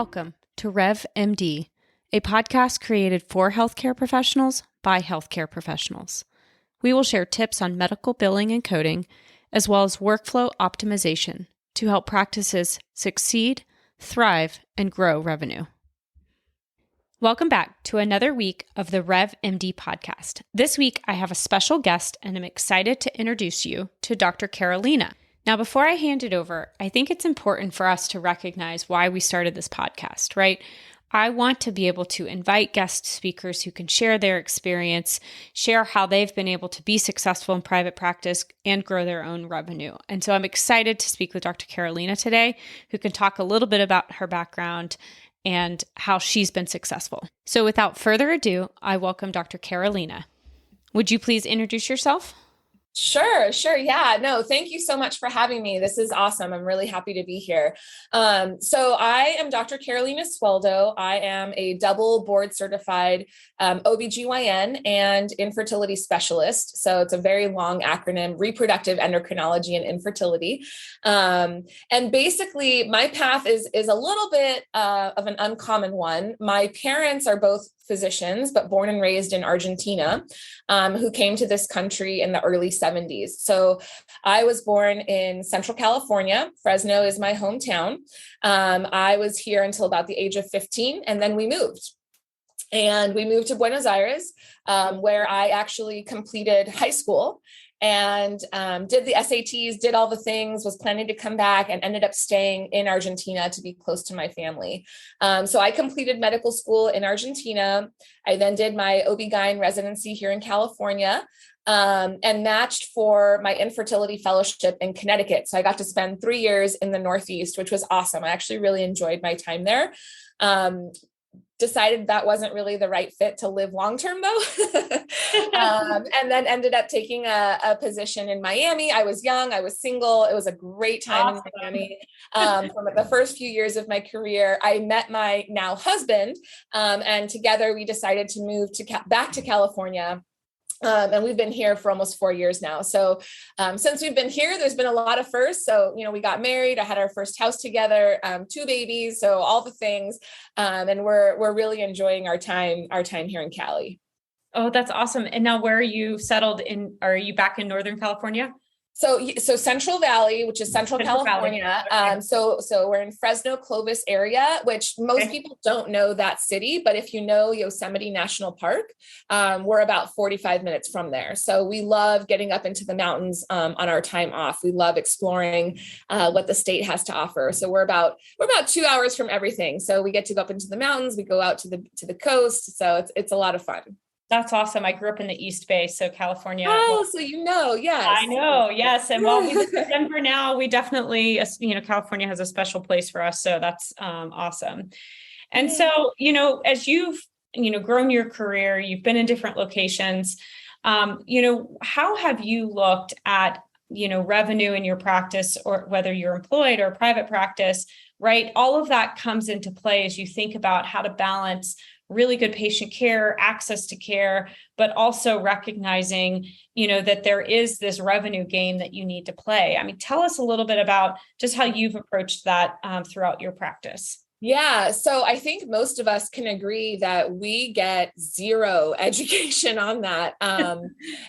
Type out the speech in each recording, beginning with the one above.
Welcome to Rev MD, a podcast created for healthcare professionals by healthcare professionals. We will share tips on medical billing and coding, as well as workflow optimization to help practices succeed, thrive, and grow revenue. Welcome back to another week of the Rev MD podcast. This week, I have a special guest, and I'm excited to introduce you to Dr. Carolina. Now, before I hand it over, I think it's important for us to recognize why we started this podcast, right? I want to be able to invite guest speakers who can share their experience, share how they've been able to be successful in private practice and grow their own revenue. And so I'm excited to speak with Dr. Carolina today, who can talk a little bit about her background and how she's been successful. So without further ado, I welcome Dr. Carolina. Would you please introduce yourself? Sure. Yeah, no, thank you so much for having me. This is awesome. I'm really happy to be here. So I am Dr. Carolina Sueldo. I am a double board certified OBGYN and infertility specialist. So it's a very long acronym, reproductive endocrinology and infertility. And basically my path is a little bit of an uncommon one. My parents are both physicians, but born and raised in Argentina, who came to this country in the early 70s. So I was born in Central California. Fresno is my hometown. I was here until about the age of 15, and then we moved. And we moved to Buenos Aires, where I actually completed high school and did the SATs, did all the things, was planning to come back, and ended up staying in Argentina to be close to my family. So I completed medical school in Argentina. I then did my OB-GYN residency here in California, and matched for my infertility fellowship in Connecticut. So I got to spend 3 years in the Northeast, which was awesome. I actually really enjoyed my time there. Decided that wasn't really the right fit to live long-term though. And then ended up taking a position in Miami. I was young, I was single. It was a great time in Miami. From the first few years of my career, I met my now husband, and together we decided to move back to California. And we've been here for almost 4 years now. So since we've been here, there's been a lot of firsts. So, we got married, I had our first house together, 2 babies, so all the things. And we're really enjoying our time here in Cali. Oh, that's awesome. And now where are you settled in? Are you back in Northern California? So Central Valley, which is Central California. Okay. So we're in Fresno, Clovis area, which most people don't know that city, but if you know Yosemite National Park, we're about 45 minutes from there. So we love getting up into the mountains on our time off. We love exploring what the state has to offer. So we're about 2 hours from everything. So we get to go up into the mountains. We go out to the coast. So it's a lot of fun. That's awesome. I grew up in the East Bay, so California. Oh, so yes. I know, yes. And while we live in Denver now, we definitely, California has a special place for us. So that's awesome. And so, as you've, grown your career, you've been in different locations, how have you looked at, revenue in your practice, or whether you're employed or private practice, right? All of that comes into play as you think about how to balance really good patient care, access to care, but also recognizing, that there is this revenue game that you need to play. I mean, tell us a little bit about just how you've approached that throughout your practice. Yeah. So I think most of us can agree that we get zero education on that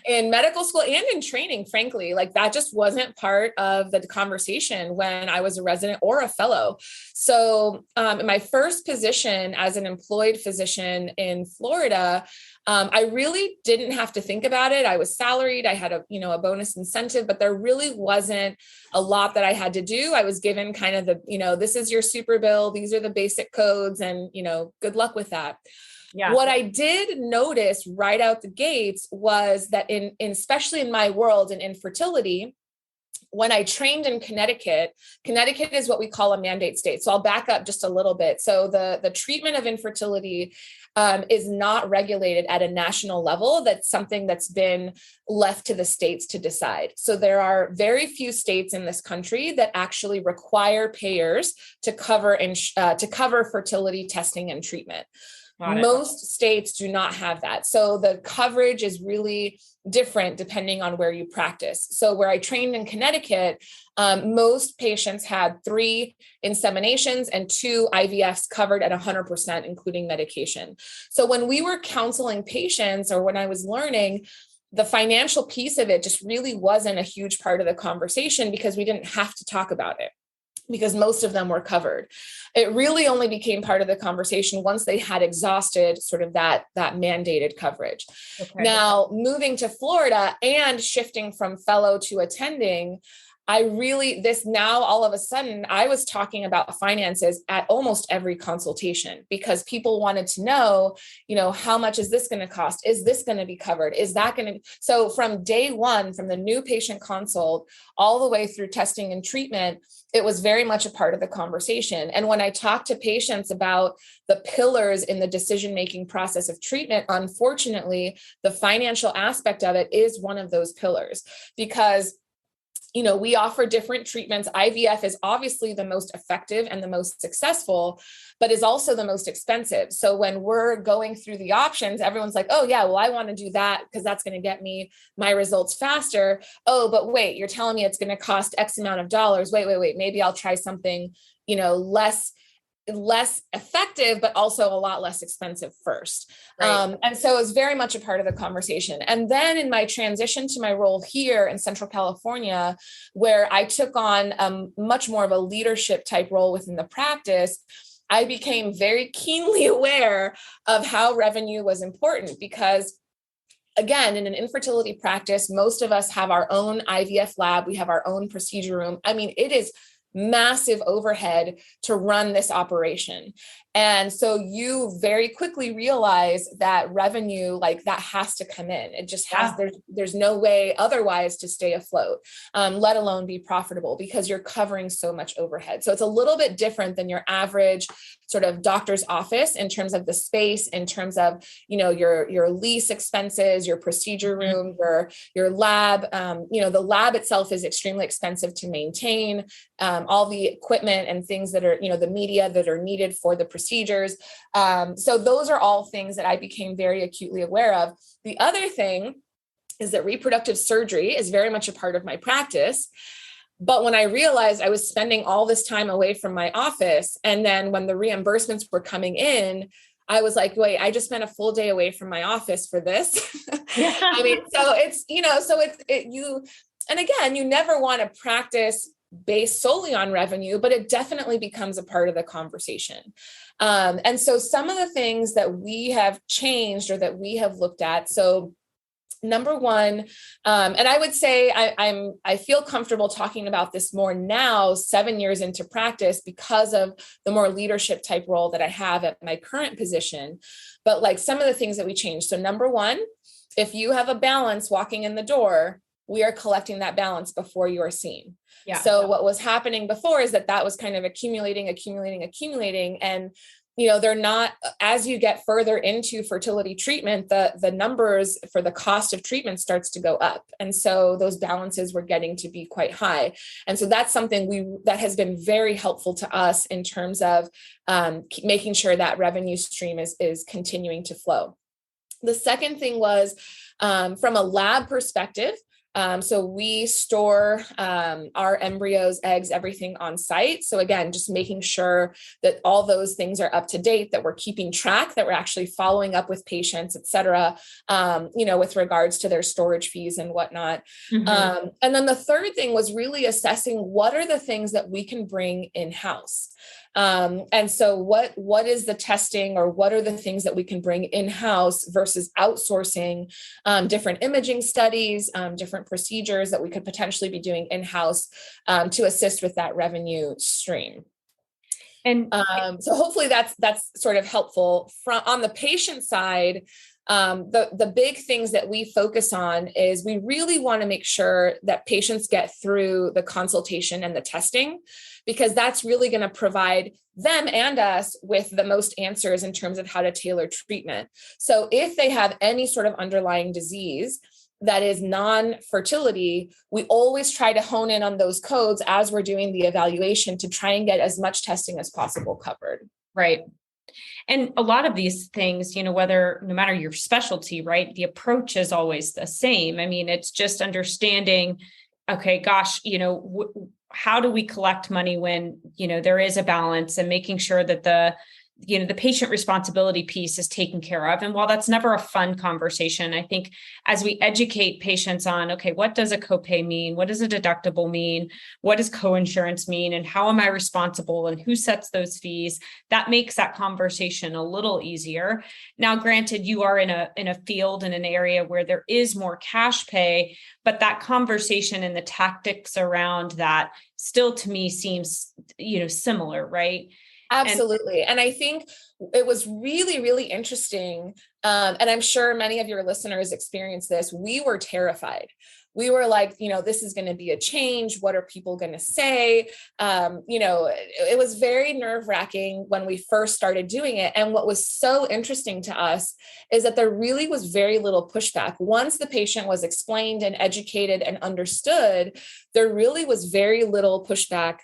in medical school and in training, frankly. Like that just wasn't part of the conversation when I was a resident or a fellow. So in my first position as an employed physician in Florida, I really didn't have to think about it. I was salaried. I had a bonus incentive, but there really wasn't a lot that I had to do. I was given kind of this is your super bill. These are the basic codes, and, good luck with that. Yeah. What I did notice right out the gates was that especially in my world in infertility, when I trained in Connecticut is what we call a mandate state. So I'll back up just a little bit. So the treatment of infertility is not regulated at a national level. That's something that's been left to the states to decide. So there are very few states in this country that actually require payers to cover fertility testing and treatment. Most states do not have that. So the coverage is really different depending on where you practice. So where I trained in Connecticut, most patients had 3 inseminations and 2 IVFs covered at 100%, including medication. So when we were counseling patients, or when I was learning, the financial piece of it just really wasn't a huge part of the conversation because we didn't have to talk about it, because most of them were covered. It really only became part of the conversation once they had exhausted sort of that mandated coverage. Okay. Now, moving to Florida and shifting from fellow to attending, now all of a sudden, I was talking about finances at almost every consultation because people wanted to know, how much is this going to cost? Is this going to be covered? Is that going to be? So from day one, from the new patient consult all the way through testing and treatment, it was very much a part of the conversation. And when I talk to patients about the pillars in the decision-making process of treatment, unfortunately, the financial aspect of it is one of those pillars because we offer different treatments. IVF is obviously the most effective and the most successful, but is also the most expensive. So when we're going through the options, everyone's like, oh yeah, well, I want to do that because that's going to get me my results faster. Oh, but wait, you're telling me it's going to cost X amount of dollars. Wait, maybe I'll try something, less effective, but also a lot less expensive first. Right. And so it's very much a part of the conversation. And then in my transition to my role here in Central California, where I took on much more of a leadership type role within the practice, I became very keenly aware of how revenue was important because again, in an infertility practice, most of us have our own IVF lab. We have our own procedure room. I mean, it is massive overhead to run this operation. And so you very quickly realize that revenue, like that has to come in. It just has, there's no way otherwise to stay afloat, let alone be profitable because you're covering so much overhead. So it's a little bit different than your average sort of doctor's office in terms of the space, in terms of, your lease expenses, your procedure room, your lab, the lab itself is extremely expensive to maintain, all the equipment and things that are, the media that are needed for the procedures. So those are all things that I became very acutely aware of. The other thing is that reproductive surgery is very much a part of my practice. But when I realized I was spending all this time away from my office, and then when the reimbursements were coming in, I was like, wait, I just spent a full day away from my office for this. Yeah. I mean, so it's, and again, you never want to practice based solely on revenue, but it definitely becomes a part of the conversation. And so some of the things that we have changed or that we have looked at, so number one, and I would say I feel comfortable talking about this more now, 7 years into practice, because of the more leadership type role that I have at my current position. But like some of the things that we changed. So number one, if you have a balance walking in the door, we are collecting that balance before you are seen. Yeah. So what was happening before is that was kind of accumulating. And they're not, as you get further into fertility treatment, the numbers for the cost of treatment starts to go up. And so those balances were getting to be quite high. And so that's something that has been very helpful to us in terms of making sure that revenue stream is continuing to flow. The second thing was from a lab perspective. So we store our embryos, eggs, everything on site. So again, just making sure that all those things are up to date, that we're keeping track, that we're actually following up with patients, et cetera, with regards to their storage fees and whatnot. Mm-hmm. And then the third thing was really assessing what are the things that we can bring in-house. And so what is the testing, or what are the things that we can bring in-house versus outsourcing, different imaging studies, different procedures that we could potentially be doing in-house, to assist with that revenue stream. And so hopefully that's sort of helpful. On the patient side, the big things that we focus on is we really want to make sure that patients get through the consultation and the testing, because that's really going to provide them and us with the most answers in terms of how to tailor treatment. So if they have any sort of underlying disease that is non-fertility, we always try to hone in on those codes as we're doing the evaluation to try and get as much testing as possible covered. Right. And a lot of these things, whether no matter your specialty, right, the approach is always the same. I mean, it's just understanding, okay, gosh, how do we collect money when, there is a balance, and making sure that the patient responsibility piece is taken care of. And while that's never a fun conversation, I think as we educate patients on, okay, what does a copay mean? What does a deductible mean? What does coinsurance mean? And how am I responsible? And who sets those fees? That makes that conversation a little easier. Now, granted, you are in a field, in an area where there is more cash pay, but that conversation and the tactics around that still, to me, seems, similar, right? Absolutely. And I think it was really, really interesting. And I'm sure many of your listeners experienced this. We were terrified. We were like, this is going to be a change. What are people going to say? It was very nerve-wracking when we first started doing it. And what was so interesting to us is that there really was very little pushback. Once the patient was explained and educated and understood, there really was very little pushback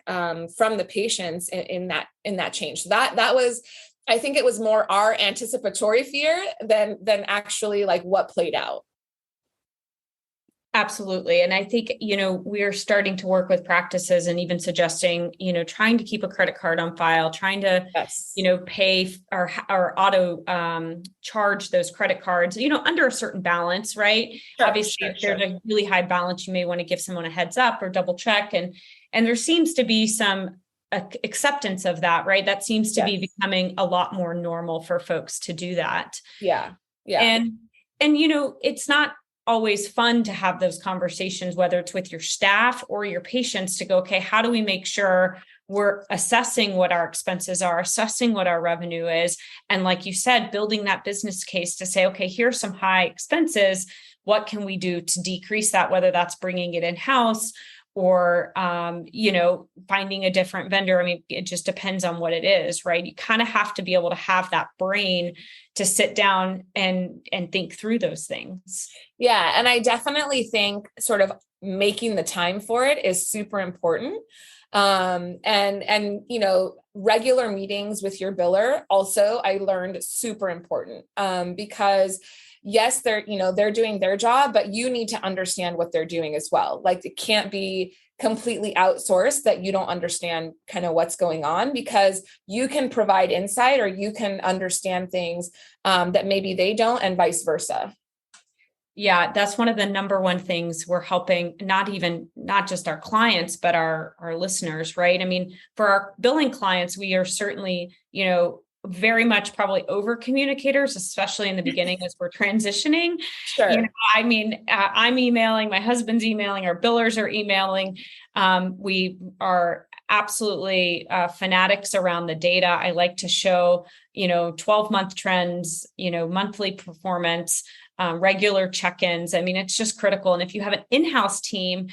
from the patients in that change. That was, I think it was more our anticipatory fear than actually like what played out. Absolutely. And I think, we're starting to work with practices and even suggesting, trying to keep a credit card on file, trying to, Yes. pay or auto charge those credit cards, under a certain balance, right? Sure, Obviously, if there's a really high balance, you may want to give someone a heads up or double check. And there seems to be some acceptance of that, right? That seems to be becoming a lot more normal for folks to do that. Yeah. Yeah. And it's not always fun to have those conversations, whether it's with your staff or your patients, to go, okay, how do we make sure we're assessing what our expenses are, assessing what our revenue is? And like you said, building that business case to say, okay, here's some high expenses. What can we do to decrease that? Whether that's bringing it in-house or, finding a different vendor. I mean, it just depends on what it is, right? You kind of have to be able to have that brain to sit down and think through those things. Yeah. And I definitely think sort of making the time for it is super important. And regular meetings with your biller also, I learned, super important, because yes, they're doing their job, but you need to understand what they're doing as well. Like, it can't be completely outsourced that you don't understand kind of what's going on, because you can provide insight or you can understand things that maybe they don't, and vice versa. Yeah, that's one of the number one things we're helping, not just our clients, but our listeners, right? I mean, for our billing clients, we are certainly, very much probably over communicators, especially in the beginning as we're transitioning. Sure. I'm emailing, my husband's emailing, our billers are emailing. We are absolutely fanatics around the data. I like to show, 12-month trends, monthly performance, regular check-ins. I mean, it's just critical. And if you have an in-house team,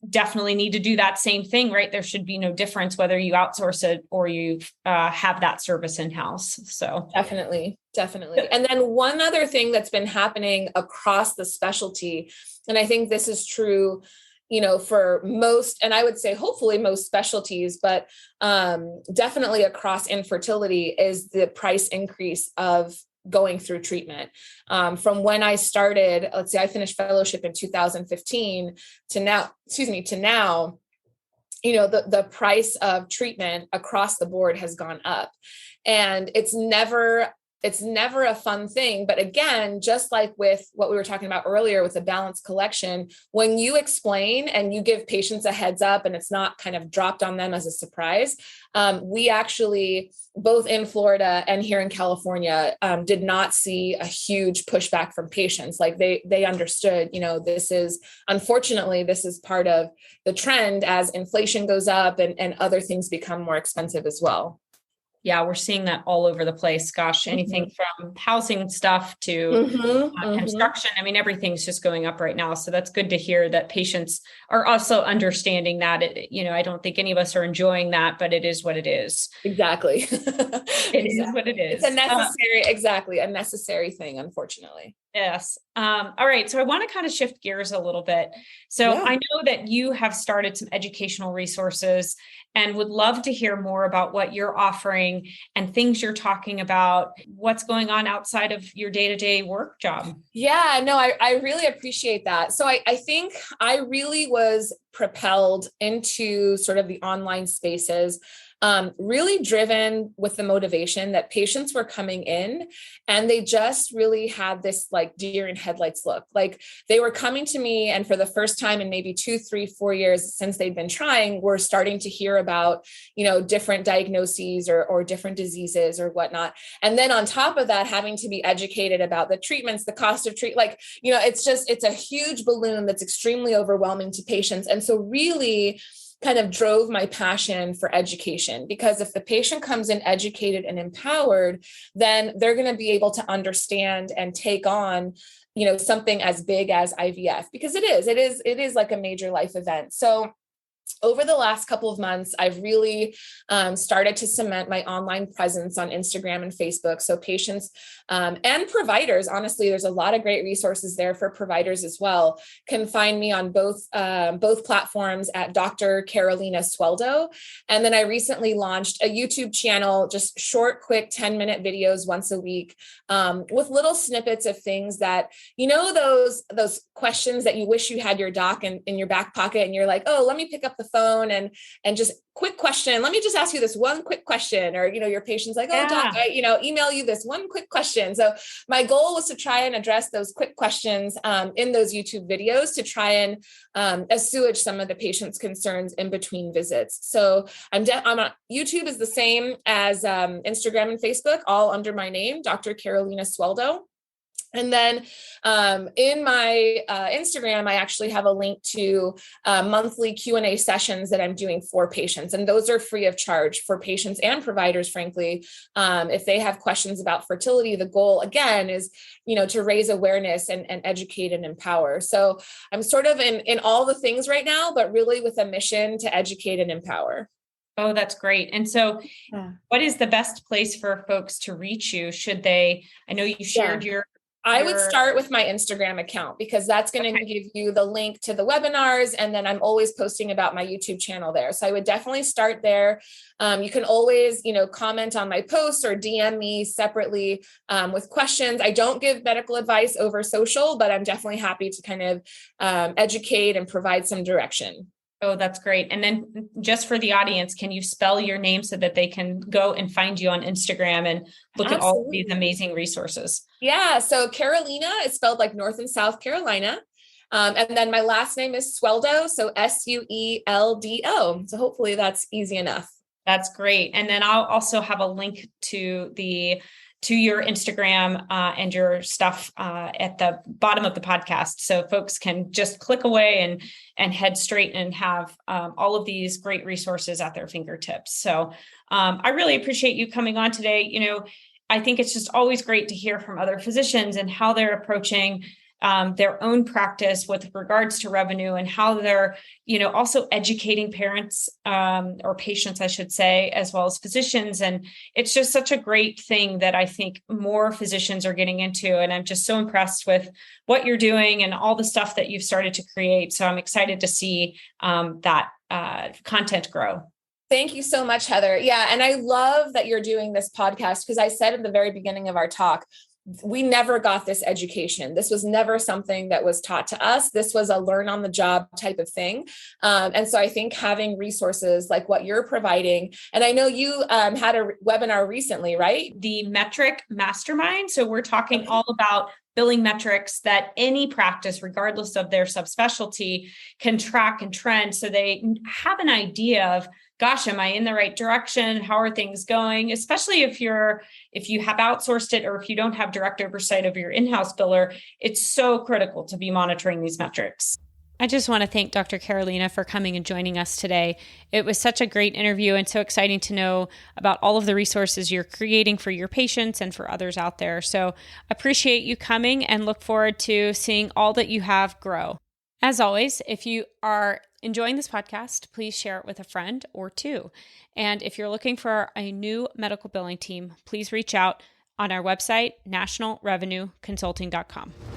definitely need to do that same thing, right? There should be no difference whether you outsource it or you have that service in-house. So definitely. And then one other thing that's been happening across the specialty, and I think this is true, for most, and I would say hopefully most specialties, but definitely across infertility, is the price increase of going through treatment. From when I started, let's say I finished fellowship in 2015 to now, the price of treatment across the board has gone up, and it's never a fun thing. But again, just like with what we were talking about earlier with the balanced collection, when you explain and you give patients a heads up and it's not kind of dropped on them as a surprise, we actually, both in Florida and here in California, did not see a huge pushback from patients. Like they understood, unfortunately, this is part of the trend as inflation goes up and other things become more expensive as well. Yeah, we're seeing that all over the place. Gosh, anything from housing stuff to construction. I mean, everything's just going up right now. So that's good to hear that patients are also understanding that. I don't think any of us are enjoying that, but it is what it is. Exactly. It is what it is. It's a necessary thing, unfortunately. Yes. All right. So I want to kind of shift gears a little bit. So Yeah. I know that you have started some educational resources and would love to hear more about what you're offering and things you're talking about, what's going on outside of your day-to-day work job. Yeah, no, I really appreciate that. So I think I really was propelled into sort of the online spaces, really driven with the motivation that patients were coming in and they just really had this like deer in headlights look. Like they were coming to me, and for the first time in maybe 2, 3, 4 years since they'd been trying, we're starting to hear about, different diagnoses or different diseases or whatnot. And then on top of that, having to be educated about the treatments, the cost of treat, it's a huge balloon that's extremely overwhelming to patients. And so really kind of drove my passion for education, because if the patient comes in educated and empowered, then they're going to be able to understand and take on, something as big as IVF, because it is like a major life event. So over the last couple of months, I've really started to cement my online presence on Instagram and Facebook. So patients and providers, honestly, there's a lot of great resources there for providers as well, can find me on both platforms at Dr. Carolina Sueldo. And then I recently launched a YouTube channel, just short, quick 10-minute videos once a week, with little snippets of things that, those questions that you wish you had your doc in your back pocket, and you're like, oh, let me pick up the phone and just quick question. Let me just ask you this one quick question. Or, your patient's like, oh, doc, I, email you this one quick question. So my goal was to try and address those quick questions in those YouTube videos to try and assuage some of the patient's concerns in between visits. So I'm on YouTube is the same as Instagram and Facebook, all under my name, Dr. Carolina Sueldo. And then in my Instagram, I actually have a link to monthly Q&A sessions that I'm doing for patients. And those are free of charge for patients and providers, frankly. If they have questions about fertility, the goal, again, is, to raise awareness and educate and empower. So I'm sort of in all the things right now, but really with a mission to educate and empower. Oh, that's great. And so what is the best place for folks to reach you? I know you shared I would start with my Instagram account, because that's going to give you the link to the webinars. And then I'm always posting about my YouTube channel there. So I would definitely start there. You can always, comment on my posts or DM me separately with questions. I don't give medical advice over social, but I'm definitely happy to kind of educate and provide some direction. Oh, that's great. And then just for the audience, can you spell your name so that they can go and find you on Instagram and look at all of these amazing resources? Yeah. So Carolina is spelled like North and South Carolina. And then my last name is Sueldo. So Sueldo. So hopefully that's easy enough. That's great. And then I'll also have a link to your Instagram and your stuff at the bottom of the podcast. So folks can just click away and head straight and have all of these great resources at their fingertips. So I really appreciate you coming on today. I think it's just always great to hear from other physicians and how they're approaching their own practice with regards to revenue, and how they're, also educating parents or patients, I should say, as well as physicians. And it's just such a great thing that I think more physicians are getting into. And I'm just so impressed with what you're doing and all the stuff that you've started to create. So I'm excited to see that content grow. Thank you so much, Heather. Yeah. And I love that you're doing this podcast, because I said at the very beginning of our talk, we never got this education. This was never something that was taught to us. This was a learn on the job type of thing. And so I think having resources like what you're providing, and I know you had a webinar recently, right? The Metric Mastermind. So we're talking all about billing metrics that any practice, regardless of their subspecialty, can track and trend, so they have an idea of, gosh, am I in the right direction? How are things going? Especially if you have outsourced it, or if you don't have direct oversight of your in-house biller, it's so critical to be monitoring these metrics. I just want to thank Dr. Carolina for coming and joining us today. It was such a great interview and so exciting to know about all of the resources you're creating for your patients and for others out there. So appreciate you coming and look forward to seeing all that you have grow. As always, if you are enjoying this podcast, please share it with a friend or two. And if you're looking for a new medical billing team, please reach out. on our website, nationalrevenueconsulting.com.